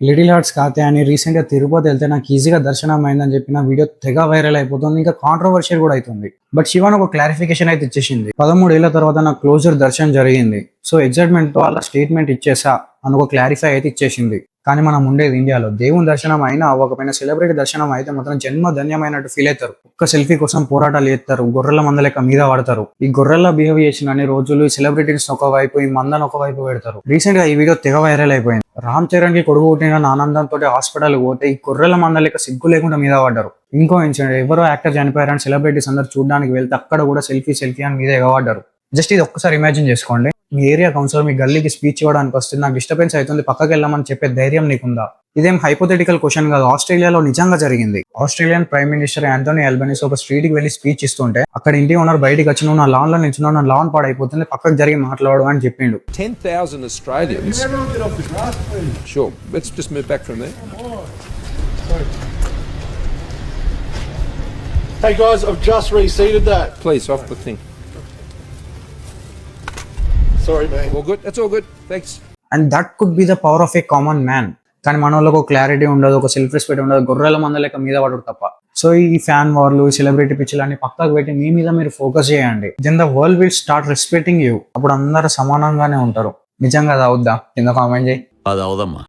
Little hearts కాతే అని recent గా తిరుపతి వెళ్తే నాకు ఈజీగా దర్శనం అయిందని చెప్పిన వీడియో తెగ వైరల్ అయిపోతుంది, ఇంకా కాంట్రవర్షియల్ కూడా అవుతుంది. బట్ శివన్ ఒక క్లారిఫికేషన్ అయితే ఇచ్చేసింది. 13 ఏళ్ల తర్వాత నాకు క్లోజర్ దర్శనం జరిగింది, సో ఎగ్జైట్మెంట్ తో అలా స్టేట్మెంట్ ఇచ్చేసా అని ఒక క్లారిఫై అయితే ఇచ్చేసింది. కానీ మనం ఉండేది ఇండియాలో, దేవుని దర్శనం అయినా అవ్వకపోయినా సెలబ్రిటీ దర్శనం అయితే మాత్రం జన్మ ధన్యమైనట్టు ఫీల్ అవుతారు. ఒక్క సెల్ఫీ కోసం పోరాటాలు చేస్తారు, గొర్రెల మంద లెక్క మీద పడతారు. ఈ గొర్రెల్లా బిహేవ్ చేసిన అన్ని రోజులు ఈ సెలబ్రిటీస్ ఒకవైపు, ఈ మందని ఒకవైపు పెడతారు. రీసెంట్ గా ఈ వీడియో తెగ వైరల్ అయిపోయింది. రామ్ చరణ్ కి కొడుకు పుట్టిన ఆనందంతో హాస్పిటల్ పోతే ఈ గొర్రెల మంద లెక్క సిగ్గు లేకుండా మీద పడ్డారు. ఇంకో ఇన్సిడెంట్, ఎవరో యాక్టర్ చనిపోయారని సెలబ్రిటీస్ అందరు చూడడానికి వెళ్తే అక్కడ కూడా సెల్ఫీ అని మీద ఎగబడ్డారు. జస్ట్ ఇది ఒక్కసారి ఇమాజిన్ చేసుకోండి. మీ ఏరియా కౌన్సిలర్ మీ గల్లీకి స్పీచ్ ఇవ్వడానికి వస్తుంది, నాకు డిస్టర్బెన్స్ అవుతుంది పక్కకి వెళ్ళమని చెప్పే ధైర్యం నీకుందా? ఇదేం హైపోథెటికల్ క్వశ్చన్ కాదు, ఆస్ట్రేలియాలో నిజంగా జరిగింది. Australian prime minister Anthony Albanese ఒక స్ట్రీట్ కి వెళ్లి స్పీచ్ ఇస్తుంటే అక్కడ ఇంటి ఓనర్ బయటకు వచ్చి నువ్వు నా లాన్ లో నిల్చున్నావు, నా లాన్ పాడైపోతుంది, పక్కకు జరిగి మాట్లాడు అని చెప్పిండు. 10,000 Australians. Sure, let's just move back from there. Hey guys, I've just reseated that. Please, off the thing. Sorry, man. All good? That's all good. Thanks. And that could be the power of a common man. కానీ మన వాళ్ళకి ఒక clarity ఉండదు, ఒక self respect ఉండదు, గొర్రెల మంద లెక్క మీద పడడు తప్ప. సో ఈ ఫ్యాన్ వార్లు, సెలబ్రిటీ పిచ్చులు అన్ని పక్కకు పెట్టి మీ మీద మీరు ఫోకస్ చేయండి. Then the world will start respecting you. అప్పుడు అందరూ సమానంగానే ఉంటారు. నిజంగా అది అవుద్దా? కింద కామెంట్ చేయి. అది అవుదమ్మా.